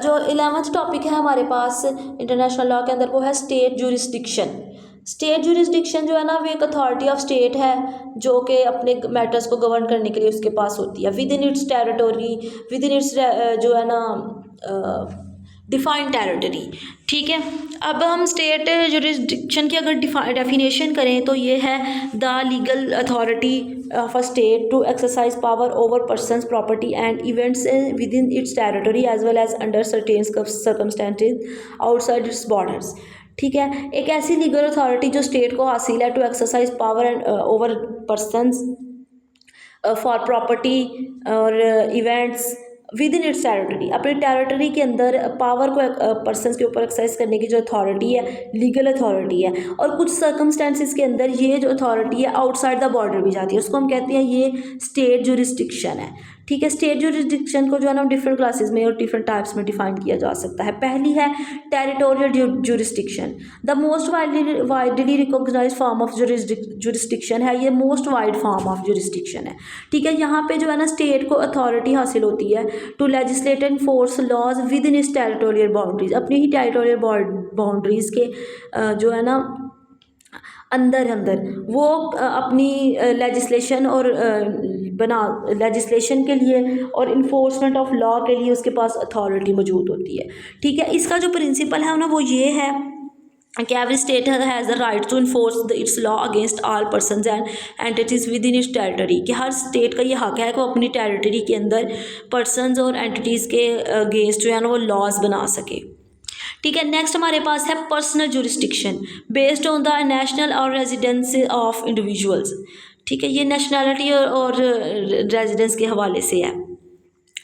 जो 11th topic है हमारे पास इंटरनेशनल लॉ के अंदर वो है स्टेट जुरिस्डिक्शन। स्टेट जुरिस्डिक्शन जो है ना वो एक अथॉरिटी ऑफ स्टेट है जो कि अपने मैटर्स को गवर्न करने के लिए उसके पास होती है with in its territory, with in its जो है ना डिफाइंड टेरिटरी। ठीक है, अब हम स्टेट जुरिस्डिक्शन की अगर डेफिनेशन करें तो ये है the legal authority of a state to exercise power over persons property and events within its territory as well as under certain circumstances outside its borders. ठीक है, एक ऐसी लीगल अथॉरिटी जो स्टेट को हासिल है to exercise power and over persons for property और events within its territory, अपनी टेरिटरी के अंदर पावर को पर्सनस के ऊपर एक्सरसाइज करने की जो अथॉरिटी है लीगल अथॉरिटी है, और कुछ सर्कमस्टेंसेस के अंदर ये जो अथॉरिटी है आउटसाइड द बॉर्डर भी जाती है, उसको हम कहते हैं ये स्टेट जुरिस्डिक्शन है। ठीक है, स्टेट जुरिस्डिक्शन को जो है ना डिफरेंट क्लासेस में और डिफरेंट टाइप्स में डिफाइन किया जा सकता है। पहली है territorial jurisdiction, the most widely recognised form of jurisdiction है, ये most wide form of jurisdiction है। ठीक है, यहाँ पे जो है ना स्टेट को अथॉरिटी हासिल होती है to legislate and force laws within its territorial boundaries, अपनी ही टेरिटोरियल बाउंड्रीज के जो है ना अंदर वो अपनी लेजिस्लेशन और लेजिस्लेशन के लिए और इन्फोर्समेंट ऑफ लॉ के लिए उसके पास अथॉरिटी मौजूद होती है। ठीक है, इसका जो प्रिंसिपल है ना वो ये है कि every state has the right to enforce its law against all persons and entities within its territory, कि हर स्टेट का ये हक है कि वो अपनी टेरिटरी के अंदर पर्सनस और एंटिटीज़ के अगेंस्ट जो है ना वो लॉज बना सके। ठीक है, नेक्स्ट हमारे पास है personal jurisdiction based on the national और रेजिडेंस ऑफ इंडिविजुअल्स। ठीक है, ये नेशनैलिटी और रेजिडेंस के हवाले से है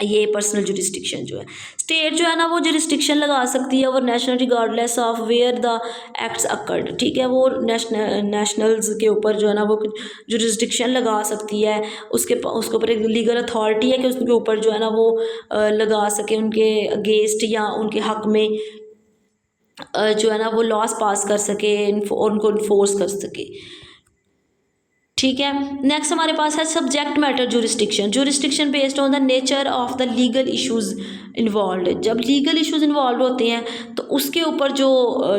ये पर्सनल जुरिस्डिक्शन जो है। स्टेट जो है ना वो जुरिस्डिक्शन लगा सकती है over national regardless of where the acts occurred. ठीक है, वो नेशनल्स के ऊपर जो है ना वो जुरिस्डिक्शन लगा सकती है, उसके ऊपर एक लीगल अथॉरिटी है कि उसके ऊपर जो है ना वो लगा सके उनके अगेंस्ट या उनके हक में जो है ना वो लॉस पास कर सके और उनको इन्फोर्स कर सके। ठीक है, नेक्स्ट हमारे पास है subject matter jurisdiction based on the nature of the legal issues involve. जब लीगल इश्यूज इन्वॉल्व होते हैं तो उसके ऊपर जो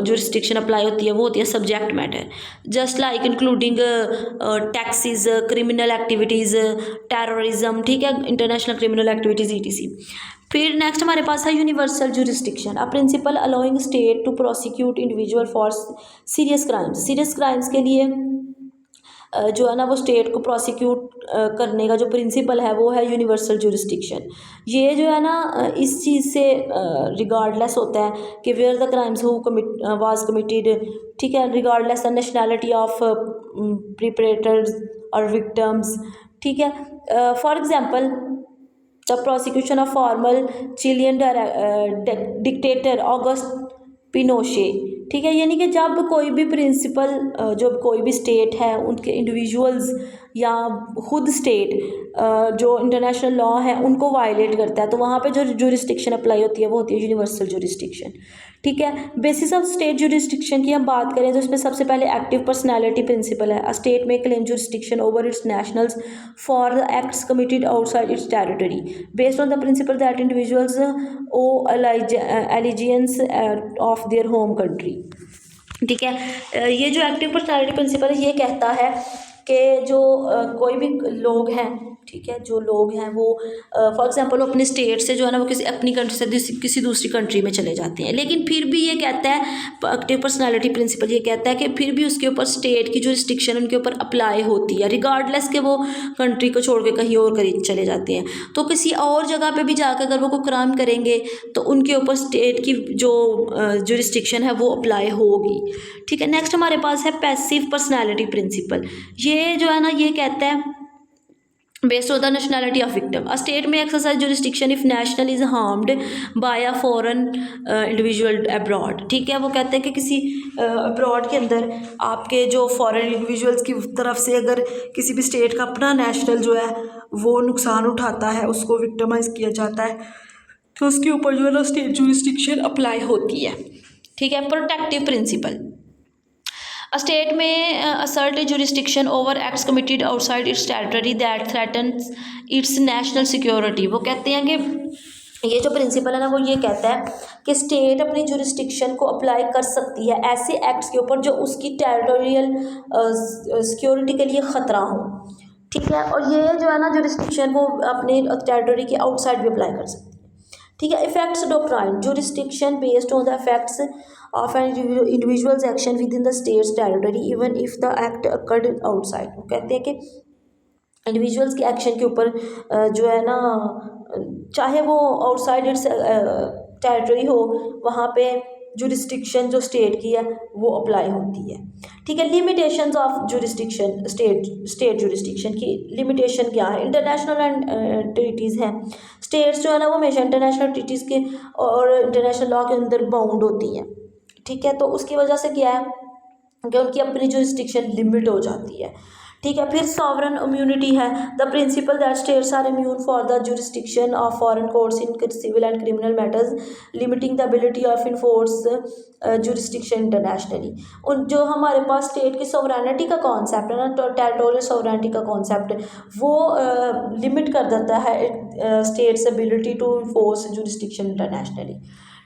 जुरिस्डिक्शन अप्लाई होती है वो होती है subject matter, just like including taxes, criminal activities, terrorism. ठीक है, इंटरनेशनल क्रिमिनल एक्टिविटीज़ ETC। फिर नेक्स्ट हमारे पास है universal jurisdiction, a principle allowing state to prosecute individual for serious crimes के लिए जो है ना वो स्टेट को प्रोसिक्यूट करने का जो प्रिंसिपल है वो है यूनिवर्सल जुरिस्डिक्शन। ये जो है ना इस चीज़ से रिगार्डलेस होता है कि where the crimes who was committed. ठीक है, regardless the nationality of perpetrators और विक्टिम्स। ठीक है, for example the prosecution of former Chilean dictator August Pinochet. ठीक है, यानी कि जब कोई भी प्रिंसिपल जब कोई भी स्टेट है उनके इंडिविजुअल्स या खुद स्टेट जो इंटरनेशनल लॉ है उनको वायलेट करता है तो वहाँ पे जो जुरिस्डिक्शन अप्लाई होती है वो होती है यूनिवर्सल जुरिस्डिक्शन। ठीक है, बेसिस ऑफ स्टेट जुरिस्डिक्शन की हम बात करें तो इसमें सबसे पहले एक्टिव पर्सनैलिटी प्रिंसिपल है। A state may claim jurisdiction over its nationals for the acts committed outside its territory based on the principle that individuals owe allegiance of their home country. ठीक है, ये जो एक्टिव पर्सनैलिटी प्रिंसिपल है ये कहता है कि जो कोई भी लोग हैं, ठीक है, जो लोग हैं वो फॉर एग्जांपल अपने स्टेट से जो है ना वो किसी अपनी कंट्री से किसी दूसरी कंट्री में चले जाते हैं, लेकिन फिर भी ये कहता है एक्टिव पर्सनैलिटी प्रिंसिपल ये कहता है कि फिर भी उसके ऊपर स्टेट की जो रिस्ट्रिक्शन उनके ऊपर अप्लाई होती है रिगार्डलेस के वो कंट्री को छोड़ के कहीं और चले जाते हैं। तो किसी और जगह पे भी जाकर अगर वो कोई क्राइम करेंगे तो उनके ऊपर स्टेट की जो जुरिस्डिक्शन है वो अप्लाई होगी। ठीक है, नेक्स्ट हमारे पास है पैसिव पर्सनैलिटी प्रिंसिपल। ये जो है ना ये कहता है based on the nationality of victim, a state may exercise jurisdiction if national is harmed by a foreign individual abroad। ठीक है, वो कहते हैं कि किसी अब्रॉड के अंदर आपके जो फॉरेन इंडिविजुअल्स की तरफ से अगर किसी भी स्टेट का अपना नेशनल जो है वो नुकसान उठाता है उसको विक्टिमाइज किया जाता है तो उसके ऊपर जो है ना स्टेट जुरिस्डिक्शन अप्लाई होती है। ठीक है, protective principle, A state may assert a jurisdiction over acts committed outside its territory that threatens its national security। वो कहते हैं कि ये जो प्रिंसिपल है ना वो ये कहता है कि स्टेट अपनी जुरिस्डिक्शन को अप्लाई कर सकती है ऐसे एक्ट्स के ऊपर जो उसकी टेरिटोरियल सिक्योरिटी के लिए ख़तरा हो, ठीक है। और ये जो है ना जुरिस्डिक्शन वो अपने टेरिटरी के आउटसाइड भी अप्लाई कर सकती है, ठीक है। Effects doctrine jurisdiction based on the effects of an individual's action within the state's territory even if the act occurred outside. वो कहते हैं कि इंडिविजुअल्स के एक्शन के ऊपर जो है ना चाहे वो आउटसाइड इट्स टेरिटरी हो, वहाँ पे जुरिस्डिक्शन जो स्टेट की है वो अप्लाई होती है, ठीक है। Limitations of jurisdiction state jurisdiction की लिमिटेशन क्या है? इंटरनेशनल एंड ट्रीटीज़ हैं। स्टेट्स जो है ना वो हमेशा इंटरनेशनल ट्रीटीज़ के और इंटरनेशनल लॉ के अंदर बाउंड होती हैं, ठीक है। तो उसकी वजह से क्या है कि उनकी अपनी जुरिस्डिक्शन लिमिट हो जाती है, ठीक है। फिर सॉवरन इम्यूनिटी है, the principle that states are immune for the jurisdiction of foreign courts in civil and criminal matters limiting the ability of enforce jurisdiction internationally. उन जो हमारे पास स्टेट की सॉवरेनिटी का कॉन्सेप्ट है ना, टेरिटोरियल सॉवरेनिटी का कॉन्सेप्ट वो लिमिट कर देता है state's ability to enforce jurisdiction internationally,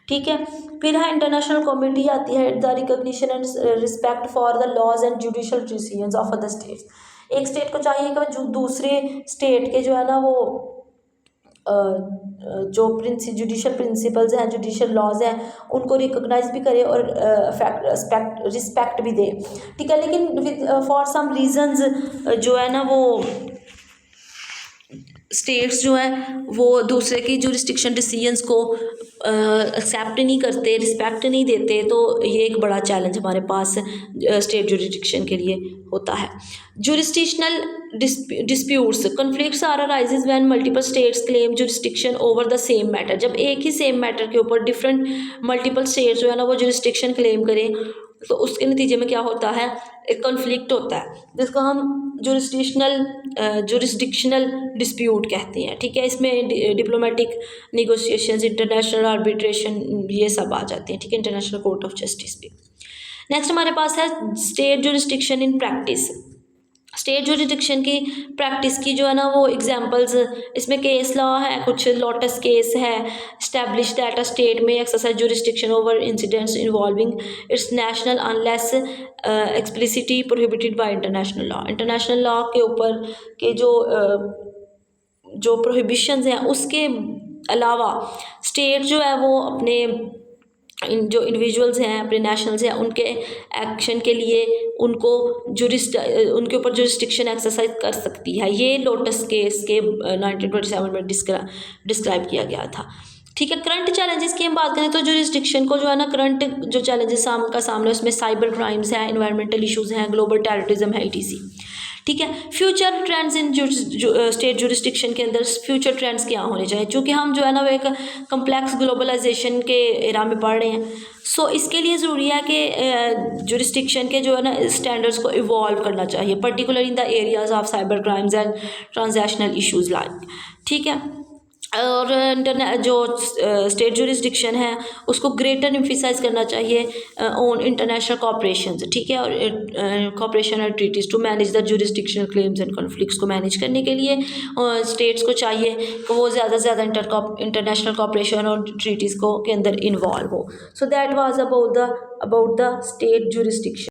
ठीक है। फिर है इंटरनेशनल कम्युनिटी आती है, the recognition and respect for the laws and judicial decisions of other states. एक स्टेट को चाहिए कि जो दूसरे स्टेट के जो है ना वो जो जुडिशल प्रिंसिपल्स हैं, जुडिशल लॉज हैं, उनको रिकॉग्नाइज भी करे और रिस्पेक्ट भी दे, ठीक है। लेकिन फॉर सम रीजंस जो है ना वो स्टेट्स जो हैं वो दूसरे की जुरिस्डिक्शन डिसीजंस को एक्सेप्ट नहीं करते, रिस्पेक्ट नहीं देते, तो ये एक बड़ा चैलेंज हमारे पास स्टेट जुरिस्डिक्शन के लिए होता है। Jurisdictional disputes conflicts are arises when multiple states claim jurisdiction over the same matter. जब एक ही सेम मैटर के ऊपर डिफरेंट मल्टीपल स्टेट्स जो है ना वो जुरिस्डिक्शन क्लेम करें तो उसके नतीजे में क्या होता है, एक कॉन्फ्लिक्ट होता है जिसको हम जुरिस्डिक्शनल डिस्प्यूट कहते हैं, ठीक है। इसमें डिप्लोमेटिक निगोशिएशंस, इंटरनेशनल आर्बिट्रेशन ये सब आ जाते हैं, ठीक है, इंटरनेशनल कोर्ट ऑफ जस्टिस भी। नेक्स्ट हमारे पास है state jurisdiction in practice. State jurisdiction की प्रैक्टिस की जो है ना वो एग्जांपल्स इसमें केस लॉ है, कुछ लोटस केस है, एस्टैब्लिश दैट अ स्टेट में exercise jurisdiction over incidents involving it's national unless explicitly prohibited by international law. International law के ऊपर के जो प्रोहिबिशंस हैं उसके अलावा स्टेट जो है वो अपने जो इंडिविजुअल्स हैं, अपने नेशनल्स हैं, उनके एक्शन के लिए उनके ऊपर जुरिस्डिक्शन एक्सरसाइज कर सकती है। ये लोटस केस के 1927 में डिस्क्राइब किया गया था, ठीक है। करंट चैलेंजेस की हम बात करें तो जुरिस्डिक्शन को जो है ना करंट जो चैलेंजेस का सामने उसमें साइबर क्राइम्स हैं, इन्वायरमेंटल इशूज़ हैं, ग्लोबल टेररिज्म है, ETC, ठीक है। Future trends in state jurisdiction के अंदर फ्यूचर ट्रेंड्स क्या होने चाहिए, चूँकि हम जो है ना वो एक कम्प्लेक्स ग्लोबलाइजेशन के एरा में पढ़ रहे हैं, सो इसके लिए ज़रूरी है कि जुरिस्डिक्शन के जो है ना स्टैंडर्ड्स को इवॉल्व करना चाहिए, particular in the areas of cyber crimes and transactional issues like, ठीक है। और जो स्टेट जुरिस्डिक्शन है उसको ग्रेटर एम्फिसाइज करना चाहिए ऑन इंटरनेशनल कॉपरेशन, ठीक है, और कॉपरेशन और treaties to manage the jurisdictional claims and conflicts को मैनेज करने के लिए स्टेट्स को चाहिए कि वो ज़्यादा से ज़्यादा इंटरनेशनल कॉपरेशन और ट्रीटीज़ को के अंदर इन्वॉल्व हो। So that was about the state jurisdiction.